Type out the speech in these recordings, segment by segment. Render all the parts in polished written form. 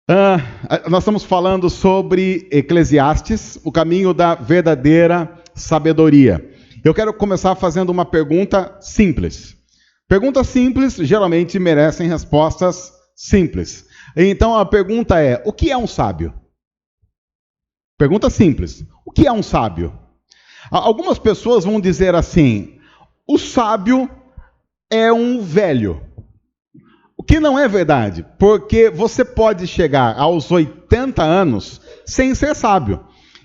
Nós estamos falando sobre Eclesiastes, o caminho da verdadeira sabedoria. Eu quero começar fazendo uma pergunta simples. Perguntas simples geralmente merecem respostas simples. Então a pergunta é: o que é um sábio? Pergunta simples. O que é um sábio? Algumas pessoas vão dizer assim: o sábio é um velho. O que não é verdade, porque você pode chegar aos 80 anos sem ser sábio.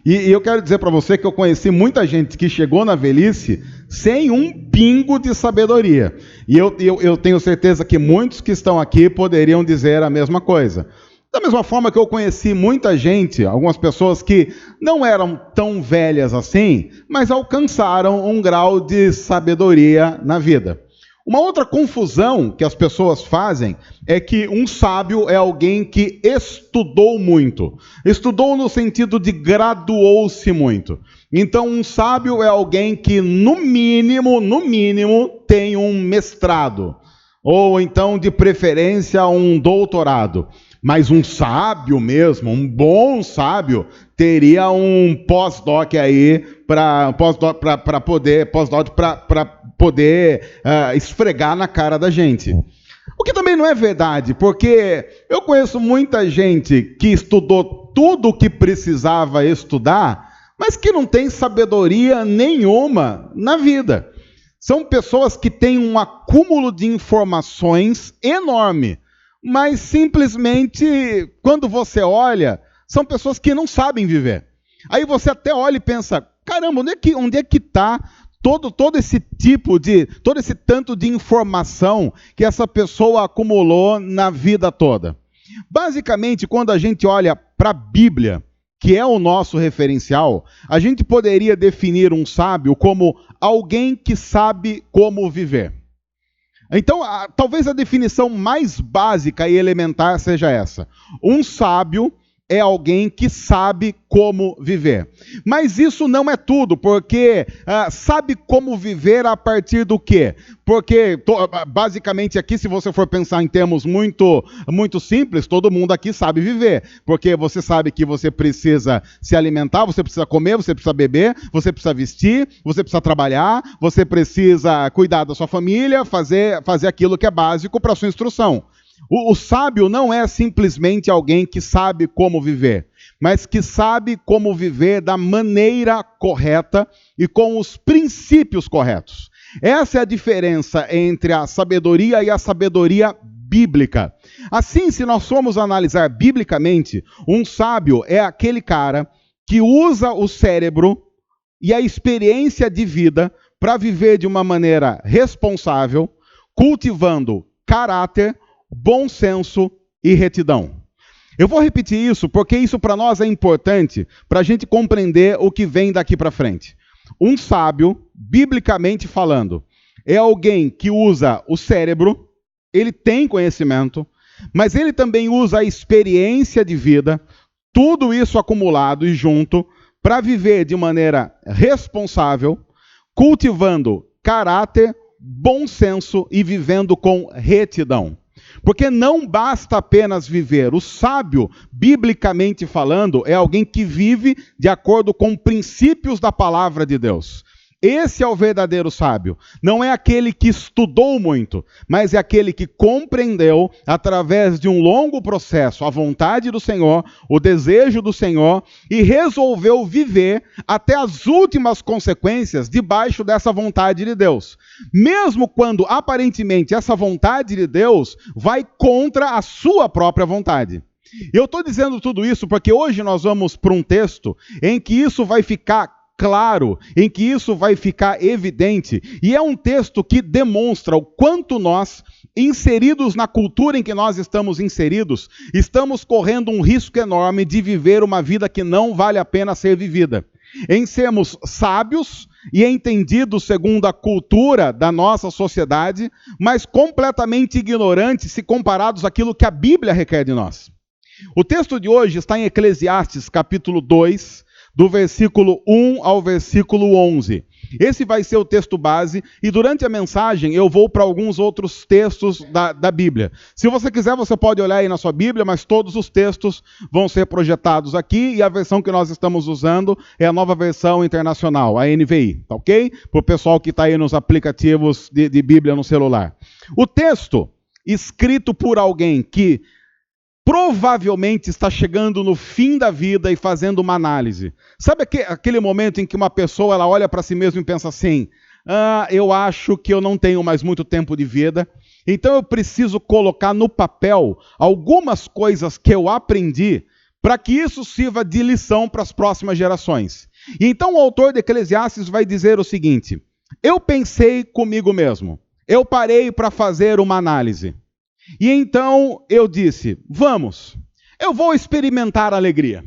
E eu quero dizer para você que eu conheci muita gente que chegou na velhice sem um pingo de sabedoria. E eu tenho certeza que muitos que estão aqui poderiam dizer a mesma coisa. Da mesma forma que eu conheci muita gente, algumas pessoas que não eram tão velhas assim, mas alcançaram um grau de sabedoria na vida. Uma outra confusão que as pessoas fazem é que um sábio é alguém que estudou muito. Estudou no sentido de graduou-se muito. Então, um sábio é alguém que, no mínimo, tem um mestrado. Ou então, de preferência, um doutorado. Mas um sábio mesmo, um bom sábio, teria um pós-doc aí para poder esfregar na cara da gente. O que também não é verdade, porque eu conheço muita gente que estudou tudo o que precisava estudar, mas que não tem sabedoria nenhuma na vida. São pessoas que têm um acúmulo de informações enorme, mas simplesmente, quando você olha, são pessoas que não sabem viver. Aí você até olha e pensa: caramba, onde é que está todo esse tanto de informação que essa pessoa acumulou na vida toda? Basicamente, quando a gente olha para a Bíblia, que é o nosso referencial, a gente poderia definir um sábio como alguém que sabe como viver. Então, talvez a definição mais básica e elementar seja essa: um sábio é alguém que sabe como viver. Mas isso não é tudo, porque sabe como viver a partir do quê? Porque, basicamente aqui, se você for pensar em termos muito simples, todo mundo aqui sabe viver. Porque você sabe que você precisa se alimentar, você precisa comer, você precisa beber, você precisa vestir, você precisa trabalhar, você precisa cuidar da sua família, fazer aquilo que é básico para a sua instrução. O sábio não é simplesmente alguém que sabe como viver, mas que sabe como viver da maneira correta e com os princípios corretos. Essa é a diferença entre a sabedoria e a sabedoria bíblica. Assim, se nós formos analisar biblicamente, um sábio é aquele cara que usa o cérebro e a experiência de vida para viver de uma maneira responsável, cultivando caráter, bom senso e retidão. Eu vou repetir isso porque isso para nós é importante para a gente compreender o que vem daqui para frente. Um sábio, biblicamente falando, é alguém que usa o cérebro, ele tem conhecimento, mas ele também usa a experiência de vida, tudo isso acumulado e junto, para viver de maneira responsável, cultivando caráter, bom senso e vivendo com retidão. Porque não basta apenas viver. O sábio, biblicamente falando, é alguém que vive de acordo com princípios da palavra de Deus. Esse é o verdadeiro sábio. Não é aquele que estudou muito, mas é aquele que compreendeu, através de um longo processo, a vontade do Senhor, o desejo do Senhor, e resolveu viver até as últimas consequências debaixo dessa vontade de Deus. Mesmo quando, aparentemente, essa vontade de Deus vai contra a sua própria vontade. Eu estou dizendo tudo isso porque hoje nós vamos para um texto em que isso vai ficar claro, em que isso vai ficar evidente, e é um texto que demonstra o quanto nós, inseridos na cultura em que nós estamos inseridos, estamos correndo um risco enorme de viver uma vida que não vale a pena ser vivida. Em sermos sábios e entendidos segundo a cultura da nossa sociedade, mas completamente ignorantes se comparados àquilo que a Bíblia requer de nós. O texto de hoje está em Eclesiastes, capítulo 2, do versículo 1 ao versículo 11. Esse vai ser o texto base, e durante a mensagem eu vou para alguns outros textos da Bíblia. Se você quiser, você pode olhar aí na sua Bíblia, mas todos os textos vão ser projetados aqui, e a versão que nós estamos usando é a nova versão internacional, a NVI, tá ok? Para o pessoal que está aí nos aplicativos de Bíblia no celular. O texto, escrito por alguém que provavelmente está chegando no fim da vida e fazendo uma análise. Sabe aquele momento em que uma pessoa ela olha para si mesma e pensa assim, eu acho que eu não tenho mais muito tempo de vida, então eu preciso colocar no papel algumas coisas que eu aprendi para que isso sirva de lição para as próximas gerações. E então o autor de Eclesiastes vai dizer o seguinte, eu pensei comigo mesmo, eu parei para fazer uma análise. E então eu disse, vamos, eu vou experimentar a alegria.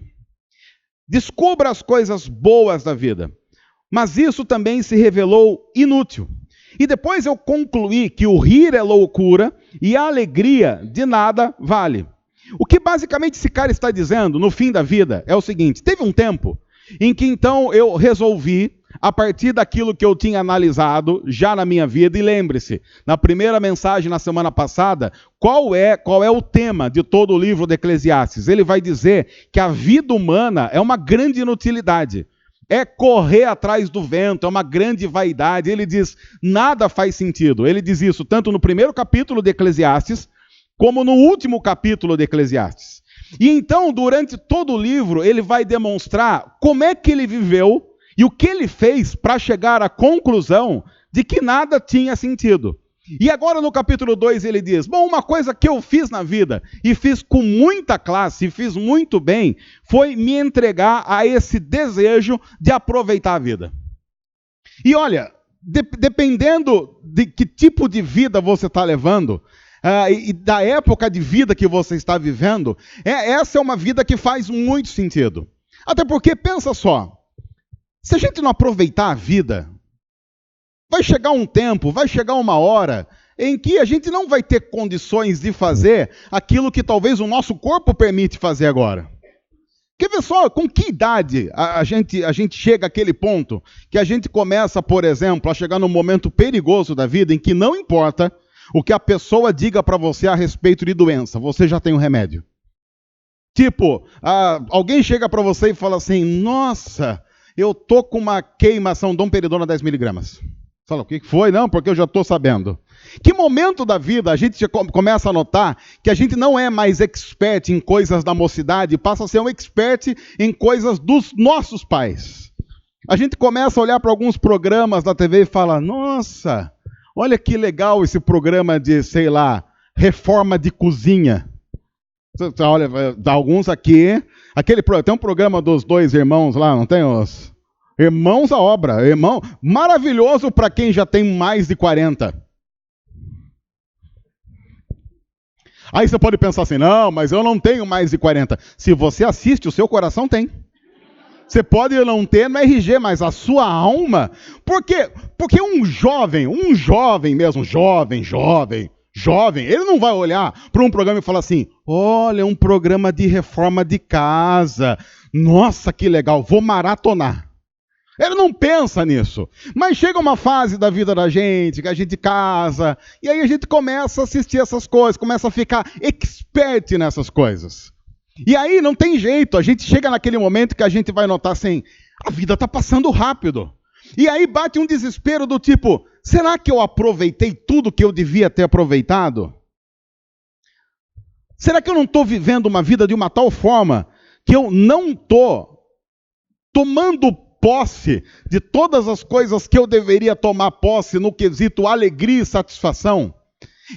Descubra as coisas boas da vida. Mas isso também se revelou inútil. E depois eu concluí que o rir é loucura e a alegria de nada vale. O que basicamente esse cara está dizendo no fim da vida é o seguinte, teve um tempo em que então eu resolvi, a partir daquilo que eu tinha analisado já na minha vida, e lembre-se, na primeira mensagem na semana passada, qual é o tema de todo o livro de Eclesiastes? Ele vai dizer que a vida humana é uma grande inutilidade, é correr atrás do vento, é uma grande vaidade. Ele diz, nada faz sentido. Ele diz isso tanto no primeiro capítulo de Eclesiastes, como no último capítulo de Eclesiastes. E então, durante todo o livro, ele vai demonstrar como é que ele viveu e o que ele fez para chegar à conclusão de que nada tinha sentido. E agora no capítulo 2 ele diz, bom, uma coisa que eu fiz na vida, e fiz com muita classe, e fiz muito bem, foi me entregar a esse desejo de aproveitar a vida. E olha, dependendo de que tipo de vida você está levando, e da época de vida que você está vivendo, essa é uma vida que faz muito sentido. Até porque, pensa só, se a gente não aproveitar a vida, vai chegar um tempo, vai chegar uma hora em que a gente não vai ter condições de fazer aquilo que talvez o nosso corpo permite fazer agora. Quer ver só com que idade a gente chega àquele ponto que a gente começa, por exemplo, a chegar num momento perigoso da vida em que não importa o que a pessoa diga para você a respeito de doença, você já tem um remédio. Tipo, alguém chega para você e fala assim, nossa, eu tô com uma queimação, domperidona 10 miligramas. Fala, o que foi? Não, porque eu já estou sabendo. Que momento da vida a gente começa a notar que a gente não é mais expert em coisas da mocidade, passa a ser um expert em coisas dos nossos pais. A gente começa a olhar para alguns programas da TV e fala, nossa, olha que legal esse programa de, sei lá, reforma de cozinha. Olha, alguns aqui, tem um programa dos dois irmãos lá, não tem os irmãos à obra, maravilhoso para quem já tem mais de 40. Aí você pode pensar assim, não, mas eu não tenho mais de 40. Se você assiste, o seu coração tem. Você pode não ter no RG, mas a sua alma, porque um jovem mesmo, jovem, ele não vai olhar para um programa e falar assim, olha, um programa de reforma de casa, nossa, que legal, vou maratonar. Ele não pensa nisso. Mas chega uma fase da vida da gente, que a gente casa, e aí a gente começa a assistir essas coisas, começa a ficar expert nessas coisas. E aí não tem jeito, a gente chega naquele momento que a gente vai notar assim, a vida está passando rápido. E aí bate um desespero do tipo, será que eu aproveitei tudo que eu devia ter aproveitado? Será que eu não estou vivendo uma vida de uma tal forma que eu não estou tomando posse de todas as coisas que eu deveria tomar posse no quesito alegria e satisfação?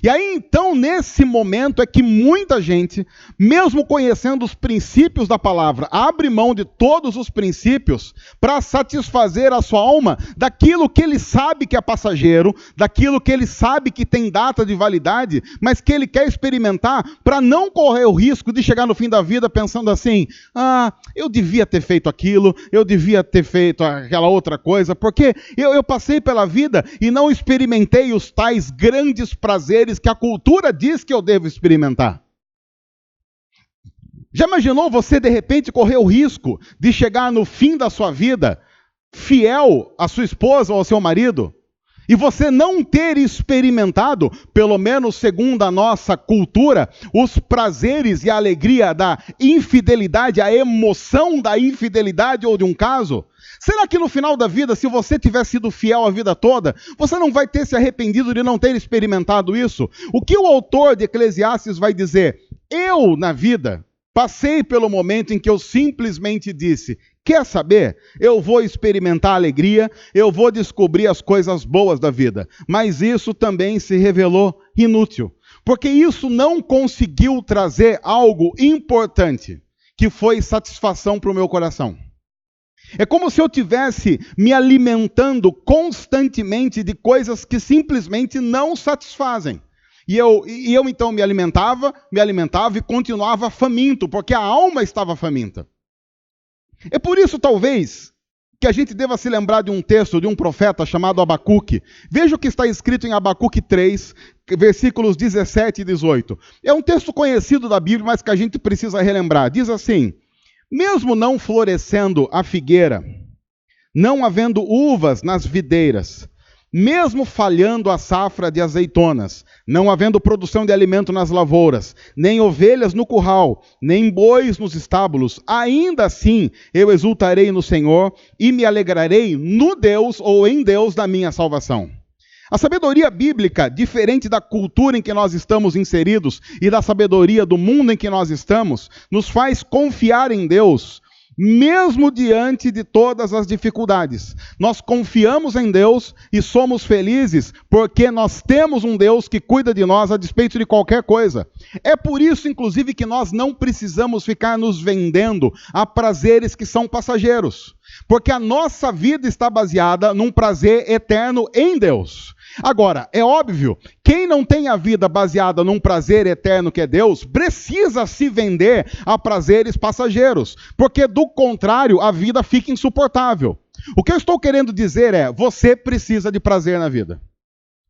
E aí então, nesse momento, é que muita gente, mesmo conhecendo os princípios da palavra, abre mão de todos os princípios para satisfazer a sua alma daquilo que ele sabe que é passageiro, daquilo que ele sabe que tem data de validade, mas que ele quer experimentar para não correr o risco de chegar no fim da vida pensando assim, eu devia ter feito aquilo, eu devia ter feito aquela outra coisa, porque eu passei pela vida e não experimentei os tais grandes prazeres que a cultura diz que eu devo experimentar. Já imaginou você, de repente, correr o risco de chegar no fim da sua vida fiel à sua esposa ou ao seu marido? E você não ter experimentado, pelo menos segundo a nossa cultura, os prazeres e a alegria da infidelidade, a emoção da infidelidade ou de um caso? Será que no final da vida, se você tiver sido fiel a vida toda, você não vai ter se arrependido de não ter experimentado isso? O que o autor de Eclesiastes vai dizer? Eu, na vida, passei pelo momento em que eu simplesmente disse: quer saber? Eu vou experimentar a alegria, eu vou descobrir as coisas boas da vida. Mas isso também se revelou inútil, porque isso não conseguiu trazer algo importante, que foi satisfação para o meu coração. É como se eu tivesse me alimentando constantemente de coisas que simplesmente não satisfazem. E eu então me alimentava e continuava faminto, porque a alma estava faminta. É por isso, talvez, que a gente deva se lembrar de um texto de um profeta chamado Abacuque. Veja o que está escrito em Abacuque 3, versículos 17 e 18. É um texto conhecido da Bíblia, mas que a gente precisa relembrar. Diz assim: mesmo não florescendo a figueira, não havendo uvas nas videiras, mesmo falhando a safra de azeitonas, não havendo produção de alimento nas lavouras, nem ovelhas no curral, nem bois nos estábulos, ainda assim eu exultarei no Senhor e me alegrarei no Deus ou em Deus da minha salvação. A sabedoria bíblica, diferente da cultura em que nós estamos inseridos e da sabedoria do mundo em que nós estamos, nos faz confiar em Deus, mesmo diante de todas as dificuldades. Nós confiamos em Deus e somos felizes porque nós temos um Deus que cuida de nós a despeito de qualquer coisa. É por isso, inclusive, que nós não precisamos ficar nos vendendo a prazeres que são passageiros, porque a nossa vida está baseada num prazer eterno em Deus. Agora, é óbvio, quem não tem a vida baseada num prazer eterno que é Deus, precisa se vender a prazeres passageiros, porque do contrário a vida fica insuportável. O que eu estou querendo dizer é, você precisa de prazer na vida.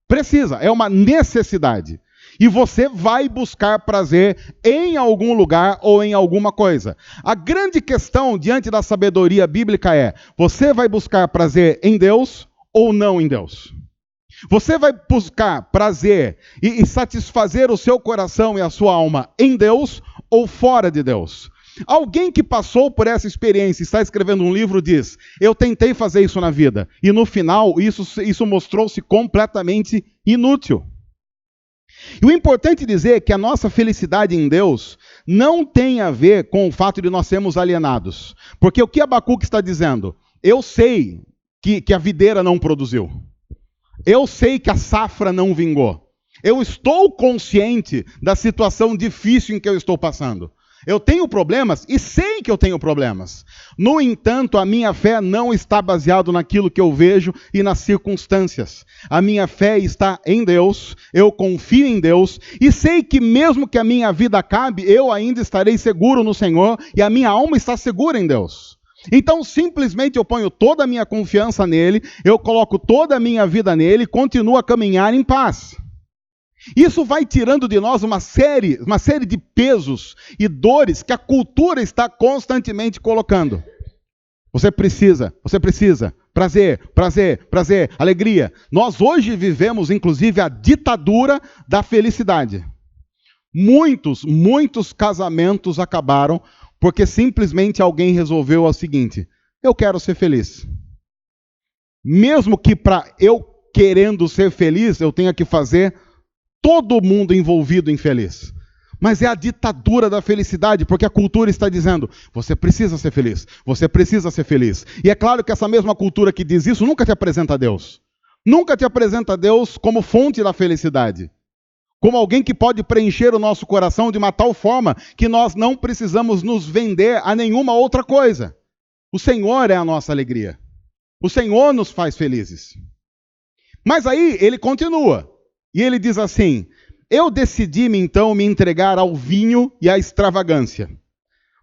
Precisa, é uma necessidade. E você vai buscar prazer em algum lugar ou em alguma coisa. A grande questão diante da sabedoria bíblica é, você vai buscar prazer em Deus ou não em Deus? Você vai buscar prazer e satisfazer o seu coração e a sua alma em Deus ou fora de Deus? Alguém que passou por essa experiência e está escrevendo um livro diz: eu tentei fazer isso na vida, e no final isso mostrou-se completamente inútil. E o importante dizer é que a nossa felicidade em Deus não tem a ver com o fato de nós sermos alienados. Porque o que Abacuque está dizendo? Eu sei que a videira não produziu. Eu sei que a safra não vingou. Eu estou consciente da situação difícil em que eu estou passando. Eu tenho problemas e sei que eu tenho problemas. No entanto, a minha fé não está baseada naquilo que eu vejo e nas circunstâncias. A minha fé está em Deus, eu confio em Deus e sei que mesmo que a minha vida acabe, eu ainda estarei seguro no Senhor e a minha alma está segura em Deus. Então, simplesmente eu ponho toda a minha confiança nele, eu coloco toda a minha vida nele e continuo a caminhar em paz. Isso vai tirando de nós uma série de pesos e dores que a cultura está constantemente colocando. Você precisa, prazer, alegria. Nós hoje vivemos, inclusive, a ditadura da felicidade. Muitos casamentos acabaram porque simplesmente alguém resolveu o seguinte: eu quero ser feliz. Mesmo que para eu querendo ser feliz, eu tenha que fazer todo mundo envolvido infeliz. Mas é a ditadura da felicidade, porque a cultura está dizendo, você precisa ser feliz, você precisa ser feliz. E é claro que essa mesma cultura que diz isso nunca te apresenta a Deus. Nunca te apresenta a Deus como fonte da felicidade. Como alguém que pode preencher o nosso coração de uma tal forma que nós não precisamos nos vender a nenhuma outra coisa. O Senhor é a nossa alegria. O Senhor nos faz felizes. Mas aí ele continua. E ele diz assim, eu decidi-me então me entregar ao vinho e à extravagância,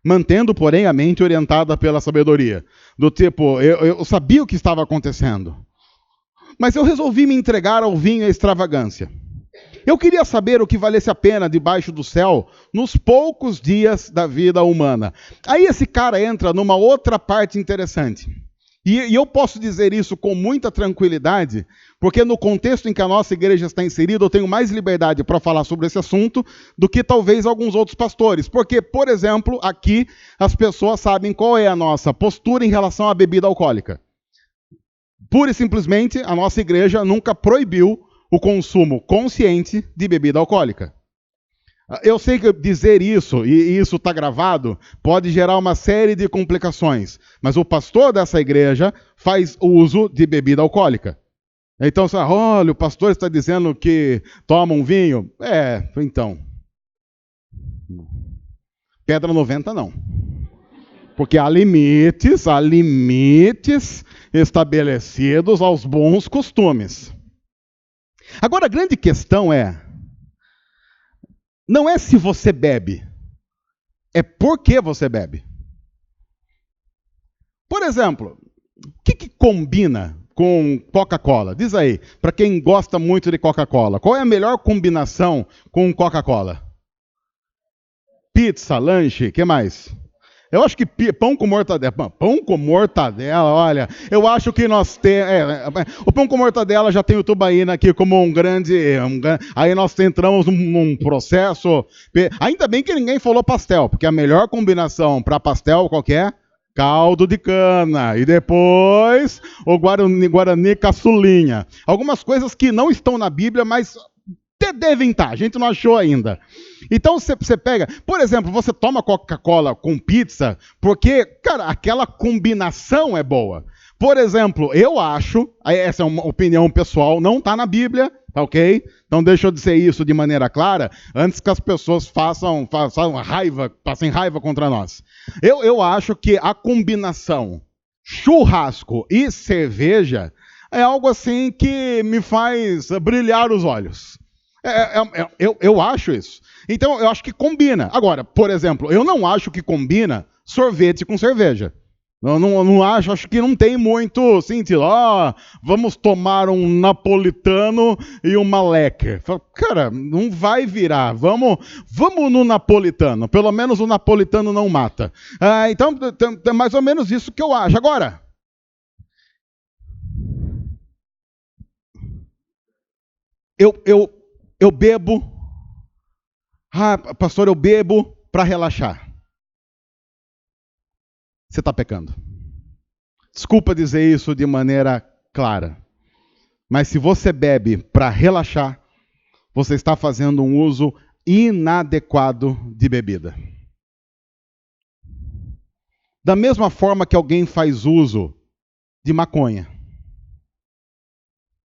mantendo, porém, a mente orientada pela sabedoria. Do tipo, eu sabia o que estava acontecendo, mas eu resolvi me entregar ao vinho e à extravagância. Eu queria saber o que valesse a pena debaixo do céu nos poucos dias da vida humana. Aí esse cara entra numa outra parte interessante. E eu posso dizer isso com muita tranquilidade, porque no contexto em que a nossa igreja está inserida, eu tenho mais liberdade para falar sobre esse assunto do que talvez alguns outros pastores. Porque, por exemplo, aqui as pessoas sabem qual é a nossa postura em relação à bebida alcoólica. Pura e simplesmente, a nossa igreja nunca proibiu o consumo consciente de bebida alcoólica. Eu sei que dizer isso, e isso está gravado, pode gerar uma série de complicações, mas o pastor dessa igreja faz uso de bebida alcoólica. Então, você olha, o pastor está dizendo que toma um vinho. Então. Pedra 90 não. Porque há limites estabelecidos aos bons costumes. Agora, a grande questão não é se você bebe, é por que você bebe. Por exemplo, o que combina com Coca-Cola? Diz aí, para quem gosta muito de Coca-Cola, qual é a melhor combinação com Coca-Cola? Pizza, lanche, o que mais? Eu acho que pão com mortadela, olha, eu acho que nós temos... o pão com mortadela já tem o tubaína aqui como um grande... aí nós entramos num processo... Ainda bem que ninguém falou pastel, porque a melhor combinação para pastel qual que é? Caldo de cana. E depois o Guarani caçulinha. Algumas coisas que não estão na Bíblia, mas... devem estar, a gente não achou ainda. Então você pega, por exemplo, você toma Coca-Cola com pizza, porque, cara, aquela combinação é boa. Por exemplo, eu acho, essa é uma opinião pessoal, não está na Bíblia, tá ok? Então deixa eu dizer isso de maneira clara, antes que as pessoas passem raiva contra nós. Eu acho que a combinação churrasco e cerveja é algo assim que me faz brilhar os olhos. Eu acho isso. Então, eu acho que combina. Agora, por exemplo, eu não acho que combina sorvete com cerveja. Eu não acho que não tem muito sentido. Vamos tomar um napolitano e uma lecker. Cara, não vai virar. Vamos no napolitano. Pelo menos o napolitano não mata. Então, é mais ou menos isso que eu acho. Agora, eu bebo. Pastor, eu bebo para relaxar. Você está pecando. Desculpa dizer isso de maneira clara. Mas se você bebe para relaxar, você está fazendo um uso inadequado de bebida. Da mesma forma que alguém faz uso de maconha.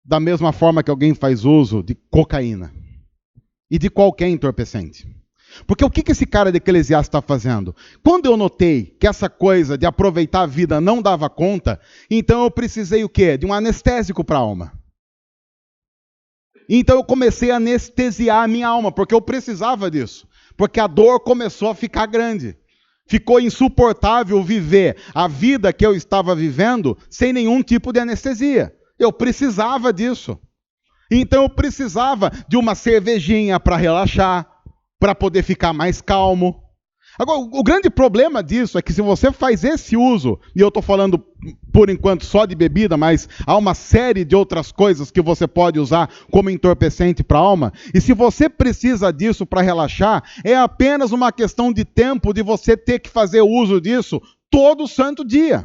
Da mesma forma que alguém faz uso de cocaína. E de qualquer entorpecente. Porque o que esse cara de Eclesiastes está fazendo? Quando eu notei que essa coisa de aproveitar a vida não dava conta, então eu precisei o quê? De um anestésico para a alma. Então eu comecei a anestesiar a minha alma, porque eu precisava disso. Porque a dor começou a ficar grande. Ficou insuportável viver a vida que eu estava vivendo sem nenhum tipo de anestesia. Eu precisava disso. Então eu precisava de uma cervejinha para relaxar, para poder ficar mais calmo. Agora, o grande problema disso é que se você faz esse uso, e eu estou falando por enquanto só de bebida, mas há uma série de outras coisas que você pode usar como entorpecente para a alma, e se você precisa disso para relaxar, é apenas uma questão de tempo de você ter que fazer uso disso todo santo dia.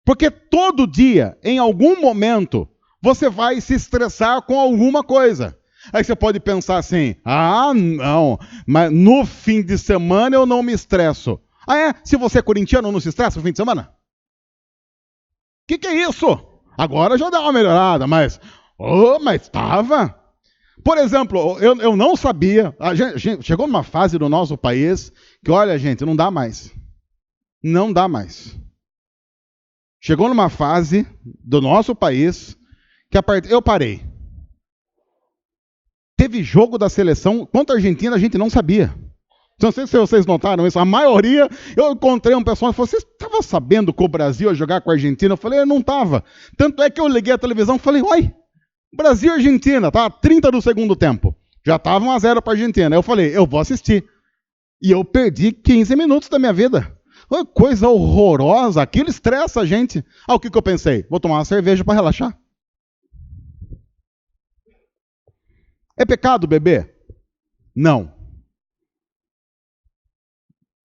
Porque todo dia, em algum momento, você vai se estressar com alguma coisa. Aí você pode pensar assim, não, mas no fim de semana eu não me estresso. Se você é corintiano, não se estressa no fim de semana? Que é isso? Agora já dá uma melhorada, mas estava. Por exemplo, eu não sabia, chegou numa fase do nosso país que, olha gente, não dá mais. Não dá mais. Chegou numa fase do nosso país que eu parei. Teve jogo da seleção contra a Argentina, a gente não sabia. Não sei se vocês notaram isso. A maioria, eu encontrei um pessoal que falou, você estava sabendo que o Brasil ia jogar com a Argentina? Eu falei, eu não estava. Tanto é que eu liguei a televisão e falei, Brasil e Argentina, tá? 30 do segundo tempo. Já estava 1-0 para a Argentina. Eu falei, eu vou assistir. E eu perdi 15 minutos da minha vida. Uma coisa horrorosa, aquilo estressa a gente. O que eu pensei? Vou tomar uma cerveja para relaxar. É pecado beber? Não.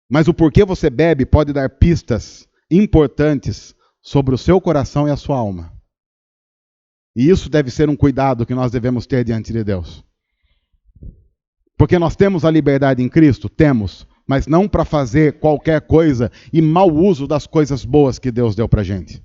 Mas o porquê você bebe pode dar pistas importantes sobre o seu coração e a sua alma. E isso deve ser um cuidado que nós devemos ter diante de Deus. Porque nós temos a liberdade em Cristo? Temos. Mas não para fazer qualquer coisa e mau uso das coisas boas que Deus deu para a gente.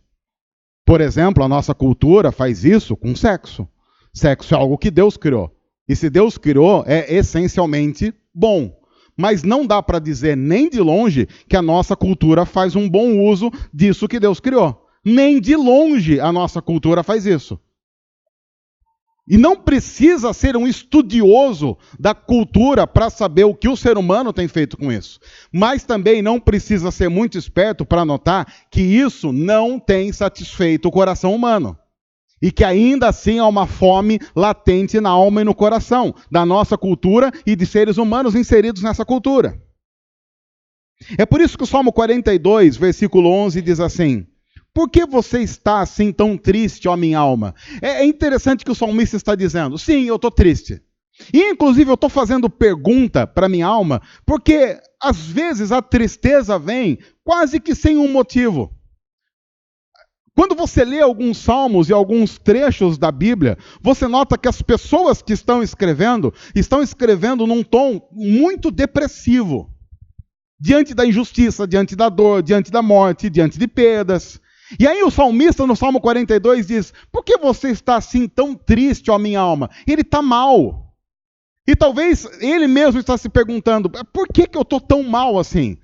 Por exemplo, a nossa cultura faz isso com sexo. Sexo é algo que Deus criou. E se Deus criou, é essencialmente bom. Mas não dá para dizer nem de longe que a nossa cultura faz um bom uso disso que Deus criou. Nem de longe a nossa cultura faz isso. E não precisa ser um estudioso da cultura para saber o que o ser humano tem feito com isso. Mas também não precisa ser muito esperto para notar que isso não tem satisfeito o coração humano. E que ainda assim há uma fome latente na alma e no coração da nossa cultura e de seres humanos inseridos nessa cultura. É por isso que o Salmo 42, versículo 11, diz assim: por que você está assim tão triste, ó minha alma? É interessante que o salmista está dizendo, sim, eu estou triste. E inclusive eu estou fazendo pergunta para minha alma, porque às vezes a tristeza vem quase que sem um motivo. Quando você lê alguns salmos e alguns trechos da Bíblia, você nota que as pessoas que estão escrevendo num tom muito depressivo. Diante da injustiça, diante da dor, diante da morte, diante de perdas. E aí o salmista no Salmo 42 diz, por que você está assim tão triste, ó minha alma? Ele está mal. E talvez ele mesmo está se perguntando, por que eu estou tão mal assim?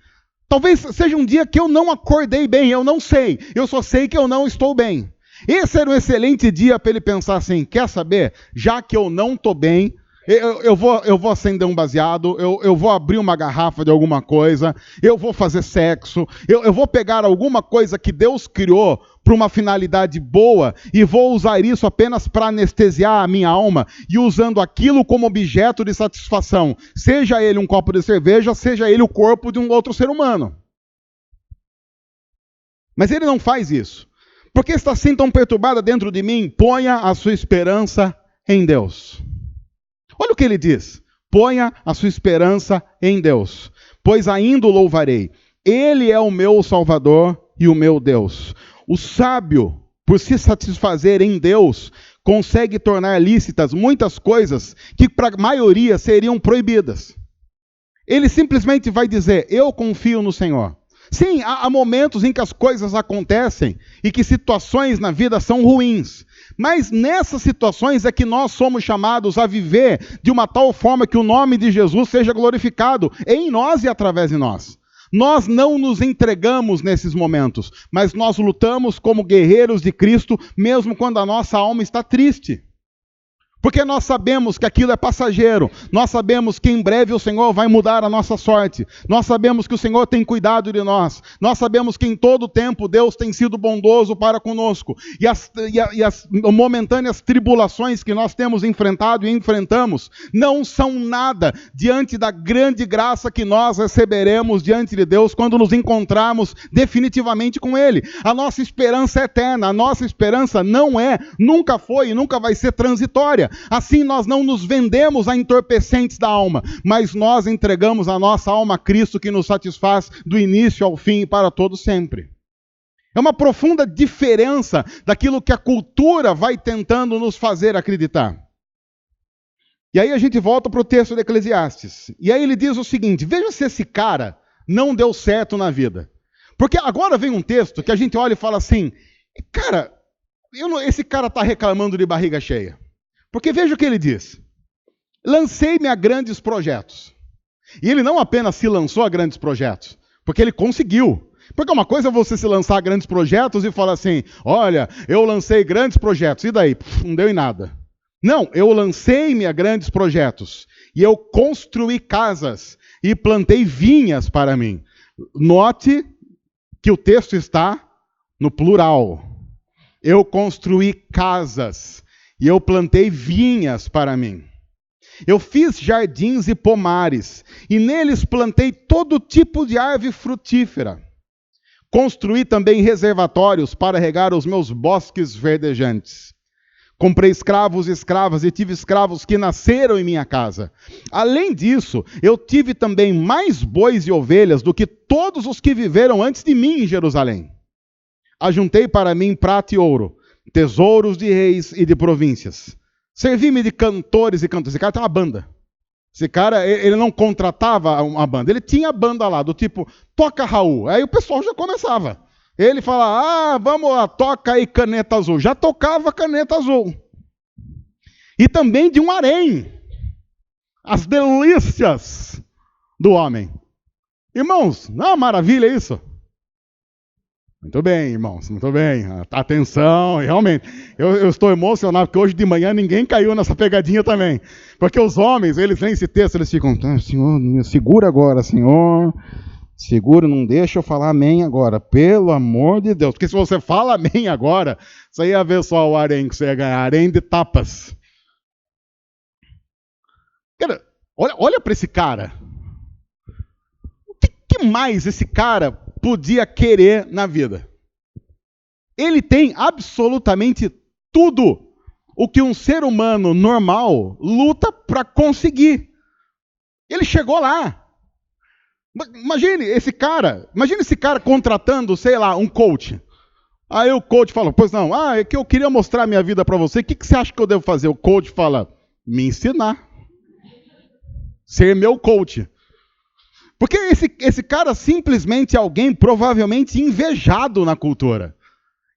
Talvez seja um dia que eu não acordei bem, eu não sei. Eu só sei que eu não estou bem. Esse era um excelente dia para ele pensar assim, quer saber? Já que eu não estou bem, eu vou acender um baseado, eu vou abrir uma garrafa de alguma coisa, eu vou fazer sexo, eu vou pegar alguma coisa que Deus criou para uma finalidade boa e vou usar isso apenas para anestesiar a minha alma e usando aquilo como objeto de satisfação, seja ele um copo de cerveja, seja ele o corpo de um outro ser humano. Mas ele não faz isso. Por que está assim tão perturbada dentro de mim? Ponha a sua esperança em Deus. Olha o que ele diz. Ponha a sua esperança em Deus, pois ainda o louvarei. Ele é o meu Salvador e o meu Deus. O sábio, por se satisfazer em Deus, consegue tornar lícitas muitas coisas que para a maioria seriam proibidas. Ele simplesmente vai dizer, eu confio no Senhor. Sim, há momentos em que as coisas acontecem e que situações na vida são ruins. Mas nessas situações é que nós somos chamados a viver de uma tal forma que o nome de Jesus seja glorificado em nós e através de nós. Nós não nos entregamos nesses momentos, mas nós lutamos como guerreiros de Cristo, mesmo quando a nossa alma está triste. Porque nós sabemos que aquilo é passageiro. Nós sabemos que em breve o Senhor vai mudar a nossa sorte. Nós sabemos que o Senhor tem cuidado de nós. Nós sabemos que em todo tempo Deus tem sido bondoso para conosco. E as momentâneas tribulações que nós temos enfrentado e enfrentamos não são nada diante da grande graça que nós receberemos diante de Deus quando nos encontrarmos definitivamente com Ele. A nossa esperança é eterna. A nossa esperança não é, nunca foi e nunca vai ser transitória. Assim nós não nos vendemos a entorpecentes da alma, mas nós entregamos a nossa alma a Cristo que nos satisfaz do início ao fim e para todo sempre. É uma profunda diferença daquilo que a cultura vai tentando nos fazer acreditar. E aí a gente volta para o texto de Eclesiastes. E aí ele diz o seguinte, veja se esse cara não deu certo na vida. Porque agora vem um texto que a gente olha e fala assim, cara, esse cara está reclamando de barriga cheia. Porque veja o que ele diz. Lancei-me a grandes projetos. E ele não apenas se lançou a grandes projetos, porque ele conseguiu. Porque uma coisa é você se lançar a grandes projetos e falar assim, olha, eu lancei grandes projetos, e daí? Não deu em nada. Não, eu lancei-me a grandes projetos. E eu construí casas e plantei vinhas para mim. Note que o texto está no plural. Eu construí casas. e eu plantei vinhas para mim. Eu fiz jardins e pomares, e neles plantei todo tipo de árvore frutífera. Construí também reservatórios para regar os meus bosques verdejantes. Comprei escravos e escravas e tive escravos que nasceram em minha casa. Além disso, eu tive também mais bois e ovelhas do que todos os que viveram antes de mim em Jerusalém. Ajuntei para mim prata e ouro, tesouros de reis e de províncias. Servi-me de cantores e cantores. Esse cara tem uma banda. Esse cara, ele não contratava uma banda. Ele tinha banda lá, do tipo, toca Raul. Aí o pessoal já começava. Ele fala, vamos lá, toca aí Caneta Azul. Já tocava Caneta Azul. E também de um harém. As delícias do homem. Irmãos, não é uma maravilha isso? Muito bem, irmãos, muito bem. Atenção, realmente. Eu estou emocionado, porque hoje de manhã ninguém caiu nessa pegadinha também. Porque os homens, eles leem esse texto, eles ficam, Senhor, me segura agora, Senhor. Segura, não deixa eu falar amém agora. Pelo amor de Deus. Porque se você fala amém agora, você ia ver só o harém que você ia ganhar. Harém de tapas. Cara, olha para esse cara. O que mais esse cara podia querer na vida? Ele tem absolutamente tudo o que um ser humano normal luta para conseguir. Ele chegou lá. Imagine esse cara contratando, sei lá, um coach. Aí o coach fala, pois não, é que eu queria mostrar a minha vida para você, o que você acha que eu devo fazer? O coach fala, me ensinar. Ser meu coach. Porque esse cara simplesmente é alguém provavelmente invejado na cultura.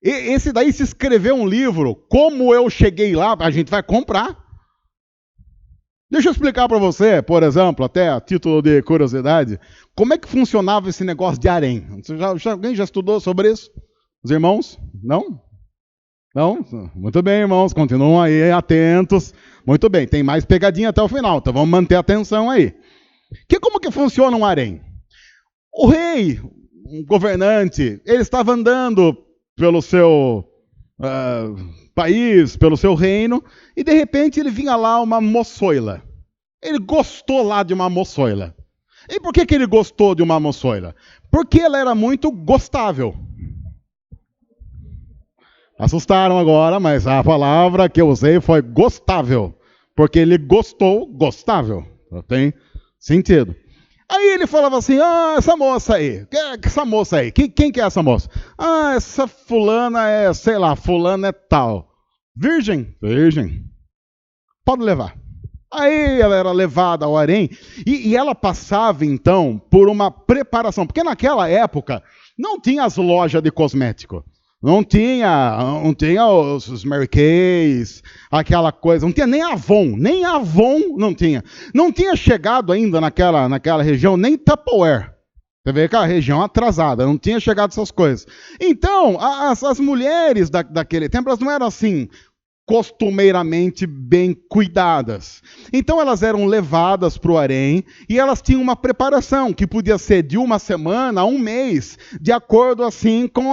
Esse daí, se escrever um livro, como eu cheguei lá, a gente vai comprar. Deixa eu explicar para você, por exemplo, até a título de curiosidade, como é que funcionava esse negócio de harém. Alguém já estudou sobre isso? Os irmãos? Não? Não? Muito bem, irmãos, continuam aí atentos. Muito bem, tem mais pegadinha até o final, então vamos manter a atenção aí. Como que funciona um harém? O rei, um governante, ele estava andando pelo seu país, pelo seu reino, e de repente ele vinha lá uma moçoila. Ele gostou lá de uma moçoila. E por que ele gostou de uma moçoila? Porque ela era muito gostável. Assustaram agora, mas a palavra que eu usei foi gostável. Porque ele gostou, gostável. Tem sentido. Aí ele falava assim, essa moça aí, quem que é essa moça? Essa fulana é, sei lá, fulana é tal. Virgem? Virgem. Pode levar. Aí ela era levada ao harém e ela passava então por uma preparação, porque naquela época não tinha as lojas de cosmético. Não tinha os Mary Kays, aquela coisa, não tinha nem Avon não tinha. Não tinha chegado ainda naquela região nem Tupperware. Você vê que a região atrasada, não tinha chegado essas coisas. Então, as mulheres daquele tempo, elas não eram assim, costumeiramente bem cuidadas. Então elas eram levadas para o harém e elas tinham uma preparação que podia ser de uma semana a um mês, de acordo assim com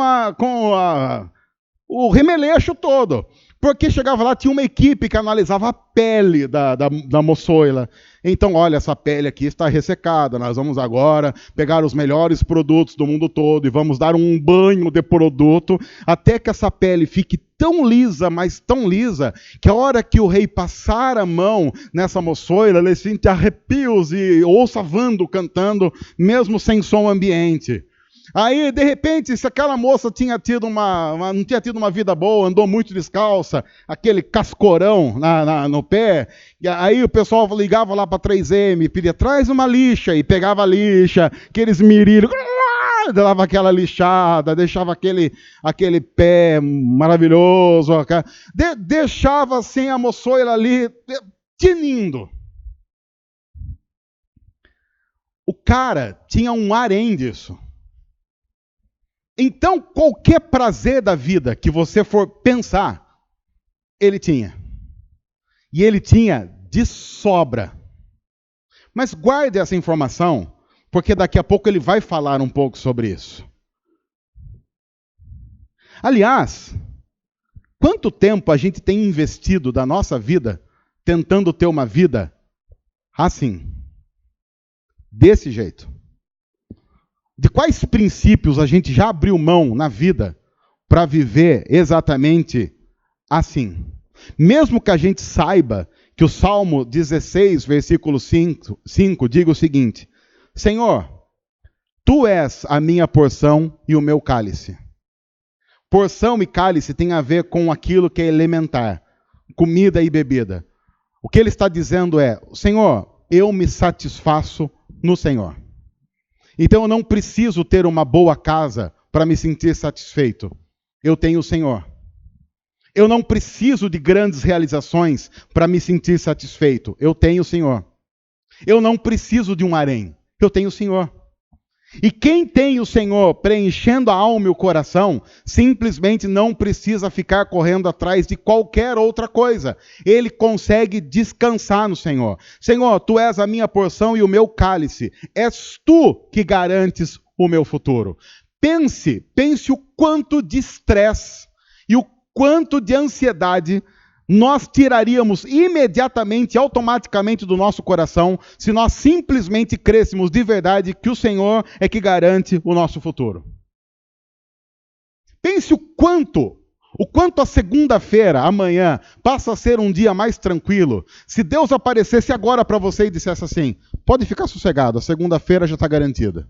o remeleixo todo. Porque chegava lá, tinha uma equipe que analisava a pele da moçoila. Então, olha, essa pele aqui está ressecada. Nós vamos agora pegar os melhores produtos do mundo todo e vamos dar um banho de produto até que essa pele fique tão lisa, mas tão lisa, que a hora que o rei passar a mão nessa moçoila, ele sente arrepios e ouça Vando cantando, mesmo sem som ambiente. Aí, de repente, se aquela moça não tinha tido uma vida boa, andou muito descalça, aquele cascorão no pé, e aí o pessoal ligava lá para 3M, pedia, traz uma lixa, e pegava a lixa, aqueles mirilhos, dava aquela lixada, deixava aquele pé maravilhoso, deixava assim a moçoila ali, tinindo. O cara tinha um harém disso. Então, qualquer prazer da vida que você for pensar, ele tinha. E ele tinha de sobra. Mas guarde essa informação, porque daqui a pouco ele vai falar um pouco sobre isso. Aliás, Quanto tempo a gente tem investido da nossa vida tentando ter uma vida assim, desse jeito? De quais princípios a gente já abriu mão na vida para viver exatamente assim? Mesmo que a gente saiba que o Salmo 16, versículo 5 diga o seguinte: Senhor, Tu és a minha porção e o meu cálice. Porção e cálice tem a ver com aquilo que é elementar, comida e bebida. O que ele está dizendo é: Senhor, eu me satisfaço no Senhor. Então eu não preciso ter uma boa casa para me sentir satisfeito. Eu tenho o Senhor. Eu não preciso de grandes realizações para me sentir satisfeito. Eu tenho o Senhor. Eu não preciso de um harém. Eu tenho o Senhor. E quem tem o Senhor preenchendo a alma e o coração, simplesmente não precisa ficar correndo atrás de qualquer outra coisa. Ele consegue descansar no Senhor. Senhor, Tu és a minha porção e o meu cálice. És Tu que garantes o meu futuro. Pense o quanto de estresse e o quanto de ansiedade nós tiraríamos imediatamente, automaticamente do nosso coração, se nós simplesmente crêssemos de verdade que o Senhor é que garante o nosso futuro. Pense o quanto a segunda-feira, amanhã, passa a ser um dia mais tranquilo, se Deus aparecesse agora para você e dissesse assim: pode ficar sossegado, a segunda-feira já está garantida.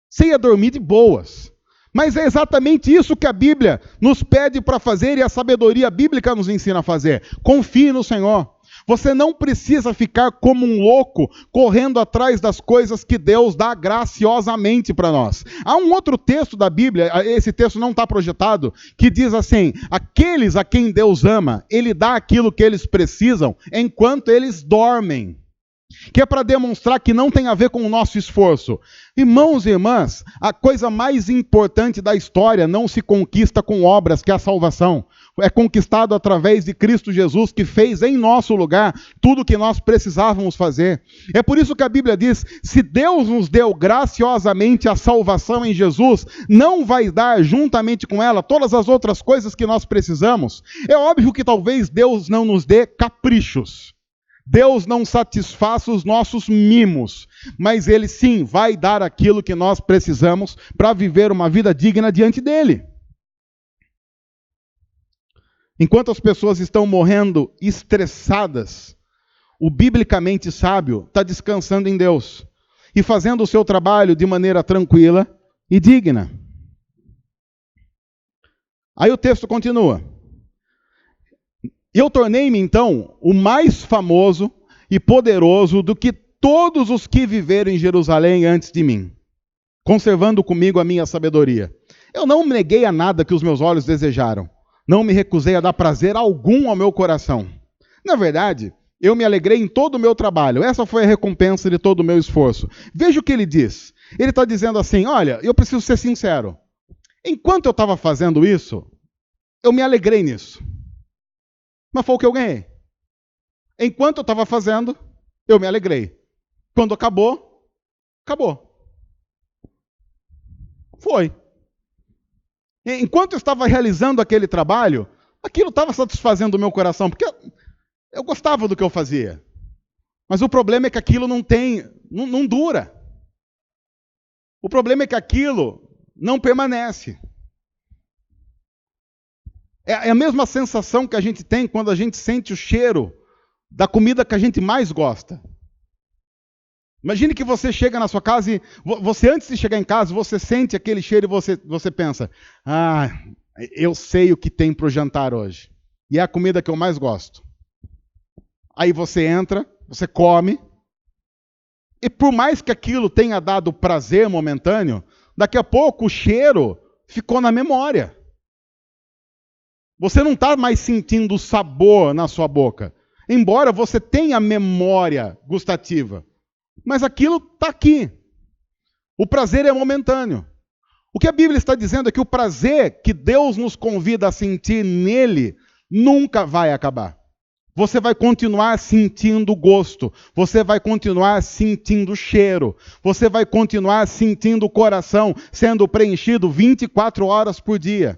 Você ia dormir de boas. Mas é exatamente isso que a Bíblia nos pede para fazer e a sabedoria bíblica nos ensina a fazer. Confie no Senhor. Você não precisa ficar como um louco correndo atrás das coisas que Deus dá graciosamente para nós. Há um outro texto da Bíblia, esse texto não está projetado, que diz assim: aqueles a quem Deus ama, Ele dá aquilo que eles precisam enquanto eles dormem. Que é para demonstrar que não tem a ver com o nosso esforço. Irmãos e irmãs, a coisa mais importante da história não se conquista com obras, que é a salvação. É conquistado através de Cristo Jesus, que fez em nosso lugar tudo o que nós precisávamos fazer. É por isso que a Bíblia diz: se Deus nos deu graciosamente a salvação em Jesus, não vai dar juntamente com ela todas as outras coisas que nós precisamos? É óbvio que talvez Deus não nos dê caprichos. Deus não satisfaça os nossos mimos, mas Ele sim vai dar aquilo que nós precisamos para viver uma vida digna diante dEle. Enquanto as pessoas estão morrendo estressadas, o biblicamente sábio está descansando em Deus e fazendo o seu trabalho de maneira tranquila e digna. Aí o texto continua. Eu tornei-me, então, o mais famoso e poderoso do que todos os que viveram em Jerusalém antes de mim, conservando comigo a minha sabedoria. Eu não me neguei a nada que os meus olhos desejaram. Não me recusei a dar prazer algum ao meu coração. Na verdade, eu me alegrei em todo o meu trabalho. Essa foi a recompensa de todo o meu esforço. Veja o que ele diz. Ele está dizendo assim: olha, eu preciso ser sincero. Enquanto eu estava fazendo isso, eu me alegrei nisso. Mas foi o que eu ganhei. Enquanto eu estava fazendo, eu me alegrei. Quando acabou, acabou. Foi. Enquanto eu estava realizando aquele trabalho, aquilo estava satisfazendo o meu coração, porque eu gostava do que eu fazia. Mas o problema é que aquilo não dura. O problema é que aquilo não permanece. É a mesma sensação que a gente tem quando a gente sente o cheiro da comida que a gente mais gosta. Imagine que você chega na sua casa e você, antes de chegar em casa, você sente aquele cheiro e você pensa: ah, eu sei o que tem para o jantar hoje. E é a comida que eu mais gosto. Aí você entra, você come, e por mais que aquilo tenha dado prazer momentâneo, daqui a pouco o cheiro ficou na memória. Você não está mais sentindo o sabor na sua boca, embora você tenha memória gustativa. Mas aquilo está aqui. O prazer é momentâneo. O que a Bíblia está dizendo é que o prazer que Deus nos convida a sentir nele nunca vai acabar. Você vai continuar sentindo gosto, você vai continuar sentindo cheiro, você vai continuar sentindo o coração sendo preenchido 24 horas por dia.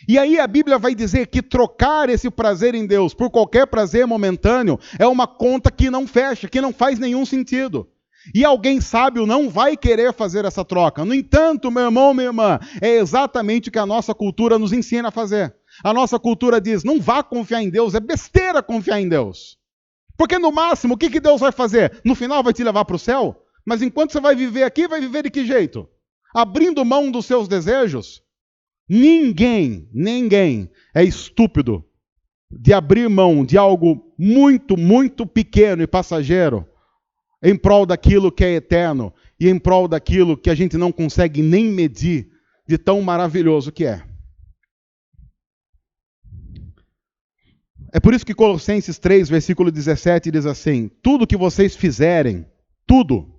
E aí a Bíblia vai dizer que trocar esse prazer em Deus por qualquer prazer momentâneo é uma conta que não fecha, que não faz nenhum sentido. E alguém sábio não vai querer fazer essa troca. No entanto, meu irmão, minha irmã, é exatamente o que a nossa cultura nos ensina a fazer. A nossa cultura diz, não vá confiar em Deus, é besteira confiar em Deus. Porque no máximo, o que Deus vai fazer? No final vai te levar para o céu? Mas enquanto você vai viver aqui, vai viver de que jeito? Abrindo mão dos seus desejos? Ninguém é estúpido de abrir mão de algo muito, muito pequeno e passageiro em prol daquilo que é eterno e em prol daquilo que a gente não consegue nem medir de tão maravilhoso que é. É por isso que Colossenses 3, versículo 17 diz assim: tudo que vocês fizerem, tudo,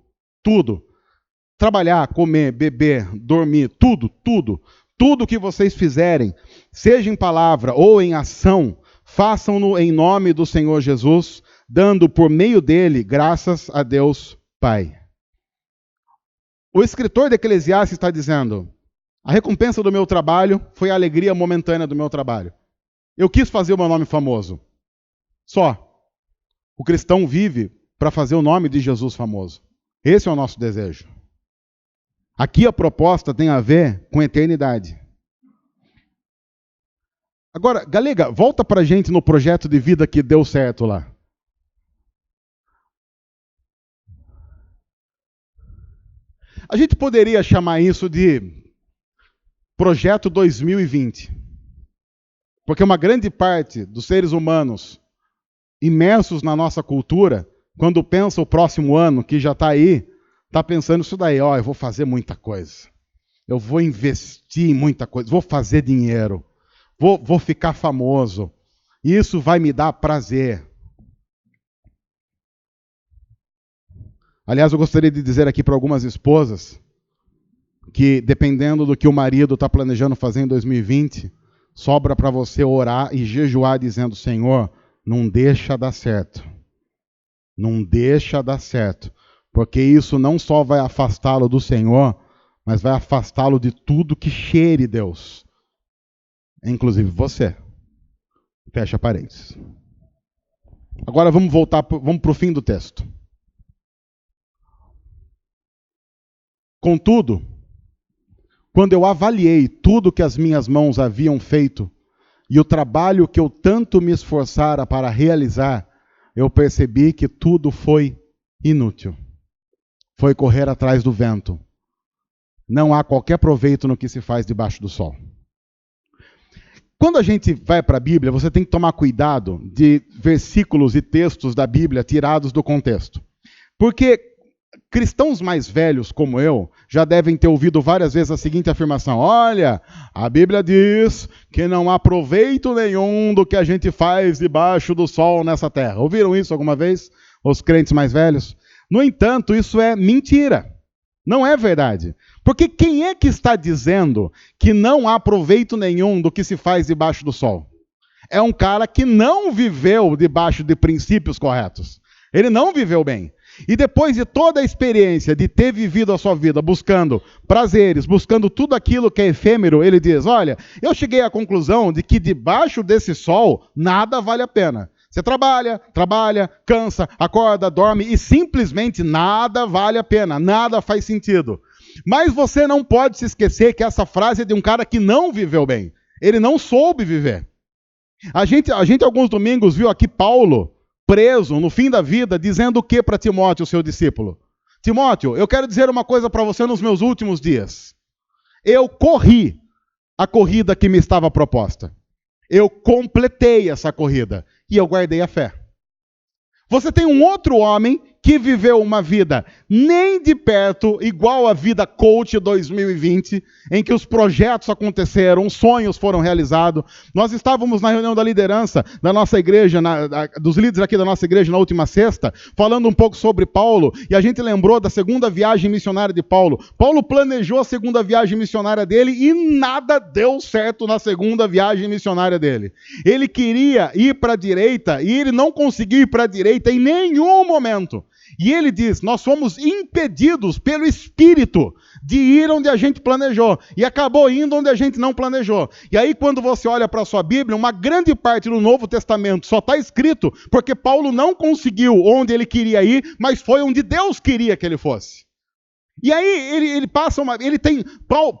trabalhar, comer, beber, dormir, tudo que vocês fizerem, seja em palavra ou em ação, façam-no em nome do Senhor Jesus, dando por meio dele graças a Deus Pai. O escritor de Eclesiastes está dizendo, a recompensa do meu trabalho foi a alegria momentânea do meu trabalho. Eu quis fazer o meu nome famoso. Só. O cristão vive para fazer o nome de Jesus famoso. Esse é o nosso desejo. Aqui a proposta tem a ver com eternidade. Agora, Galega, volta para a gente no projeto de vida que deu certo lá. A gente poderia chamar isso de Projeto 2020. Porque uma grande parte dos seres humanos imersos na nossa cultura, quando pensa o próximo ano, que já está aí, está pensando isso daí, ó, eu vou fazer muita coisa. Eu vou investir em muita coisa, vou fazer dinheiro, vou ficar famoso. E isso vai me dar prazer. Aliás, eu gostaria de dizer aqui para algumas esposas que, dependendo do que o marido está planejando fazer em 2020, sobra para você orar e jejuar dizendo, Senhor, não deixa dar certo. Não deixa dar certo. Porque isso não só vai afastá-lo do Senhor, mas vai afastá-lo de tudo que cheire Deus. Inclusive você. Fecha parênteses. Agora vamos para o fim do texto. Contudo, quando eu avaliei tudo que as minhas mãos haviam feito e o trabalho que eu tanto me esforçara para realizar, eu percebi que tudo foi inútil. Foi correr atrás do vento. Não há qualquer proveito no que se faz debaixo do sol. Quando a gente vai para a Bíblia, você tem que tomar cuidado de versículos e textos da Bíblia tirados do contexto. Porque cristãos mais velhos como eu já devem ter ouvido várias vezes a seguinte afirmação: olha, a Bíblia diz que não há proveito nenhum do que a gente faz debaixo do sol nessa terra. Ouviram isso alguma vez? Os crentes mais velhos? No entanto, isso é mentira. Não é verdade. Porque quem é que está dizendo que não há proveito nenhum do que se faz debaixo do sol? É um cara que não viveu debaixo de princípios corretos. Ele não viveu bem. E depois de toda a experiência de ter vivido a sua vida buscando prazeres, buscando tudo aquilo que é efêmero, ele diz, olha, eu cheguei à conclusão de que debaixo desse sol nada vale a pena. Você trabalha, cansa, acorda, dorme e simplesmente nada vale a pena, nada faz sentido. Mas você não pode se esquecer que essa frase é de um cara que não viveu bem. Ele não soube viver. A gente alguns domingos viu aqui Paulo preso no fim da vida, dizendo o que para Timóteo, seu discípulo? Timóteo, eu quero dizer uma coisa para você nos meus últimos dias. Eu corri a corrida que me estava proposta. Eu completei essa corrida e eu guardei a fé. Você tem um outro homem que viveu uma vida nem de perto igual à vida Coach 2020, em que os projetos aconteceram, os sonhos foram realizados. Nós estávamos na reunião da liderança da nossa igreja, dos líderes aqui da nossa igreja na última sexta, falando um pouco sobre Paulo, e a gente lembrou da segunda viagem missionária de Paulo. Paulo planejou a segunda viagem missionária dele e nada deu certo na segunda viagem missionária dele. Ele queria ir para a direita e ele não conseguiu ir para a direita em nenhum momento. E ele diz, nós fomos impedidos pelo Espírito de ir onde a gente planejou. E acabou indo onde a gente não planejou. E aí quando você olha para a sua Bíblia, uma grande parte do Novo Testamento só está escrito porque Paulo não conseguiu onde ele queria ir, mas foi onde Deus queria que ele fosse. E aí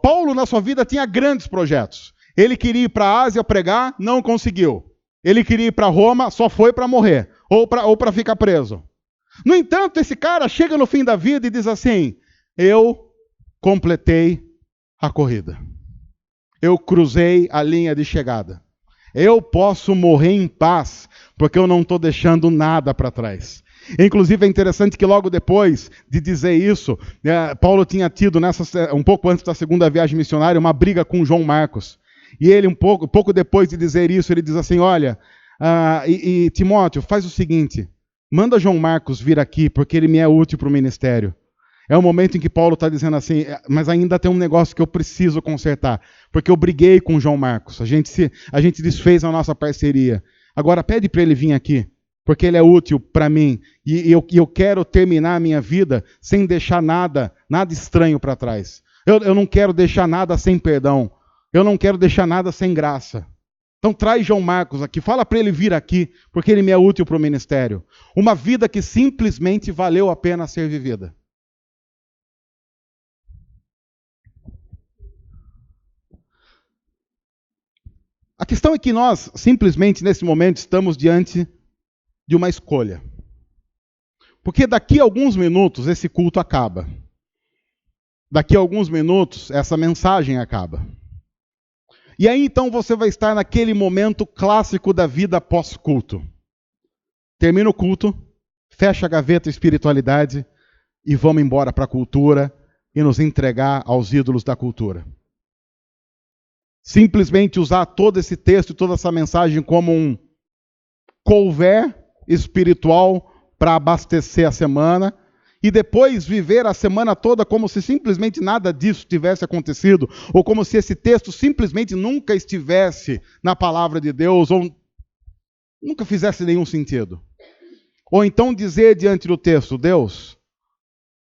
Paulo na sua vida tinha grandes projetos. Ele queria ir para a Ásia pregar, não conseguiu. Ele queria ir para Roma, só foi para morrer, ou para ficar preso. No entanto, esse cara chega no fim da vida e diz assim, eu completei a corrida. Eu cruzei a linha de chegada. Eu posso morrer em paz, porque eu não estou deixando nada para trás. Inclusive é interessante que logo depois de dizer isso, Paulo tinha tido, um pouco antes da segunda viagem missionária, uma briga com João Marcos. E ele, um pouco depois de dizer isso, ele diz assim, olha, Timóteo, faz o seguinte, manda João Marcos vir aqui, porque ele me é útil para o ministério. É o momento em que Paulo está dizendo assim, mas ainda tem um negócio que eu preciso consertar, porque eu briguei com João Marcos, a gente desfez a nossa parceria. Agora pede para ele vir aqui, porque ele é útil para mim, e eu quero terminar a minha vida sem deixar nada estranho para trás. Eu não quero deixar nada sem perdão. Eu não quero deixar nada sem graça. Então traz João Marcos aqui, fala para ele vir aqui, porque ele me é útil para o ministério. Uma vida que simplesmente valeu a pena ser vivida. A questão é que nós, simplesmente nesse momento, estamos diante de uma escolha. Porque daqui a alguns minutos esse culto acaba. Daqui a alguns minutos essa mensagem acaba. E aí então você vai estar naquele momento clássico da vida pós-culto. Termina o culto, fecha a gaveta espiritualidade e vamos embora para a cultura e nos entregar aos ídolos da cultura. Simplesmente usar todo esse texto e toda essa mensagem como um couvert espiritual para abastecer a semana e depois viver a semana toda como se simplesmente nada disso tivesse acontecido, ou como se esse texto simplesmente nunca estivesse na palavra de Deus, ou nunca fizesse nenhum sentido. Ou então dizer diante do texto, Deus,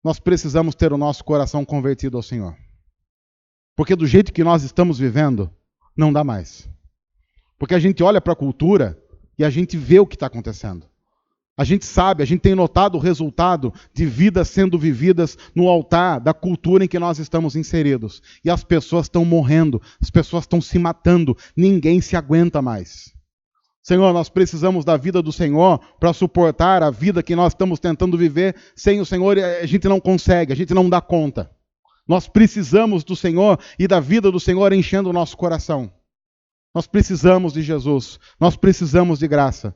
nós precisamos ter o nosso coração convertido ao Senhor. Porque do jeito que nós estamos vivendo, não dá mais. Porque a gente olha para a cultura e a gente vê o que está acontecendo. A gente sabe, a gente tem notado o resultado de vidas sendo vividas no altar da cultura em que nós estamos inseridos. E as pessoas estão morrendo, as pessoas estão se matando, ninguém se aguenta mais. Senhor, nós precisamos da vida do Senhor para suportar a vida que nós estamos tentando viver. Sem o Senhor, a gente não consegue, a gente não dá conta. Nós precisamos do Senhor e da vida do Senhor enchendo o nosso coração. Nós precisamos de Jesus, nós precisamos de graça.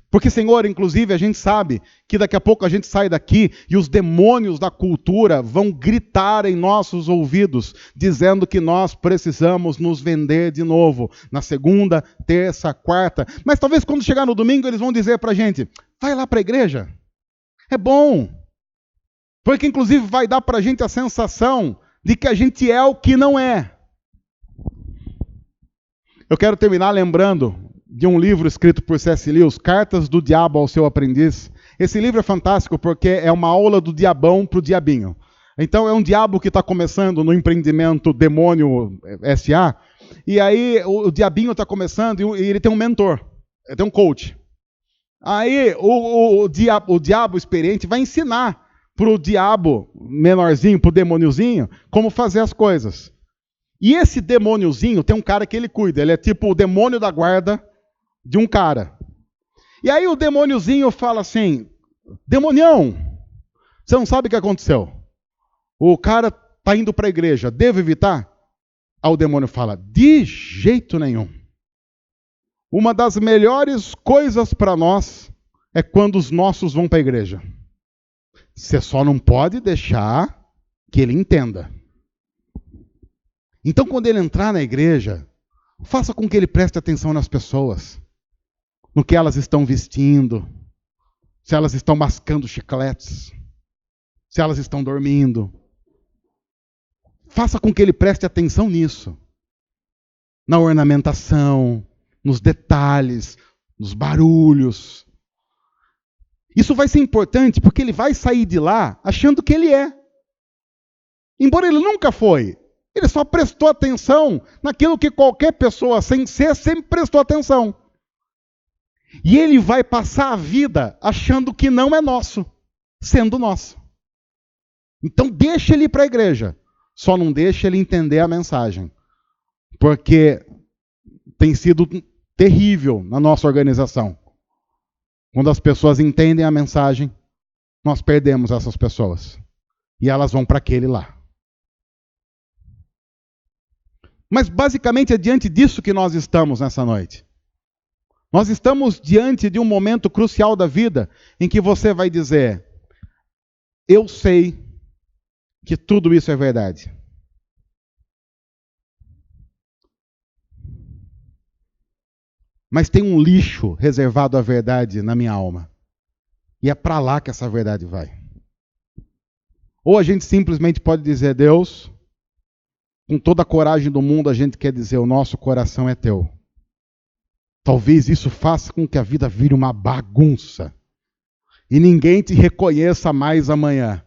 Porque, Senhor, inclusive, a gente sabe que daqui a pouco a gente sai daqui e os demônios da cultura vão gritar em nossos ouvidos, dizendo que nós precisamos nos vender de novo, na segunda, terça, quarta. Mas talvez quando chegar no domingo eles vão dizer para a gente, vai lá para a igreja, é bom. Porque, inclusive, vai dar para a gente a sensação de que a gente é o que não é. Eu quero terminar lembrando de um livro escrito por C.S. Lewis, Cartas do Diabo ao Seu Aprendiz. Esse livro é fantástico porque é uma aula do diabão para o diabinho. Então é um diabo que está começando no empreendimento Demônio S.A. E aí o diabinho está começando e ele tem um mentor, ele tem um coach. Aí o diabo experiente vai ensinar para o diabo menorzinho, para o demôniozinho, como fazer as coisas. E esse demôniozinho tem um cara que ele cuida, ele é tipo o demônio da guarda de um cara. E aí o demôniozinho fala assim, demonião, você não sabe o que aconteceu. O cara está indo para a igreja, devo evitar? Aí o demônio fala, de jeito nenhum. Uma das melhores coisas para nós é quando os nossos vão para a igreja. Você só não pode deixar que ele entenda. Então, quando ele entrar na igreja, faça com que ele preste atenção nas pessoas, no que elas estão vestindo, se elas estão mascando chicletes, se elas estão dormindo. Faça com que ele preste atenção nisso, na ornamentação, nos detalhes, nos barulhos. Isso vai ser importante porque ele vai sair de lá achando que ele é. Embora ele nunca foi. Ele só prestou atenção naquilo que qualquer pessoa sem ser sempre prestou atenção. E ele vai passar a vida achando que não é nosso, sendo nosso. Então deixa ele ir para a igreja. Só não deixa ele entender a mensagem. Porque tem sido terrível na nossa organização. Quando as pessoas entendem a mensagem, nós perdemos essas pessoas. E elas vão para aquele lá. Mas basicamente é diante disso que nós estamos nessa noite. Nós estamos diante de um momento crucial da vida em que você vai dizer: eu sei que tudo isso é verdade. Mas tem um lixo reservado à verdade na minha alma. E é para lá que essa verdade vai. Ou a gente simplesmente pode dizer: Deus, com toda a coragem do mundo, a gente quer dizer: o nosso coração é teu. Talvez isso faça com que a vida vire uma bagunça. E ninguém te reconheça mais amanhã.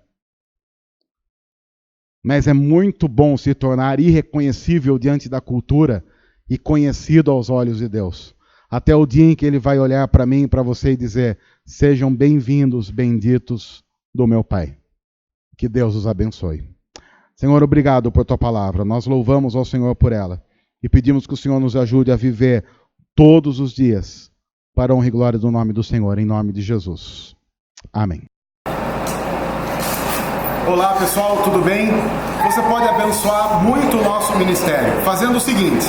Mas é muito bom se tornar irreconhecível diante da cultura e conhecido aos olhos de Deus. Até o dia em que Ele vai olhar para mim e para você e dizer: sejam bem-vindos, benditos do meu Pai. Que Deus os abençoe. Senhor, obrigado por Tua palavra. Nós louvamos ao Senhor por ela. E pedimos que o Senhor nos ajude a viver todos os dias para a honra e glória do nome do Senhor, em nome de Jesus. Amém. Olá pessoal, tudo bem? Você pode abençoar muito o nosso ministério fazendo o seguinte: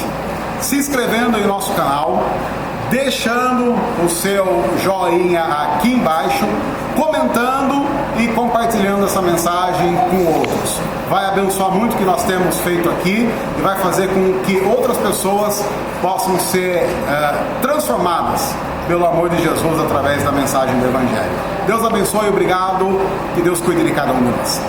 se inscrevendo em nosso canal, deixando o seu joinha aqui embaixo, comentando e compartilhando essa mensagem com outros. Vai abençoar muito o que nós temos feito aqui e vai fazer com que outras pessoas possam ser transformadas pelo amor de Jesus através da mensagem do Evangelho. Deus abençoe, obrigado, que Deus cuide de cada um de nós.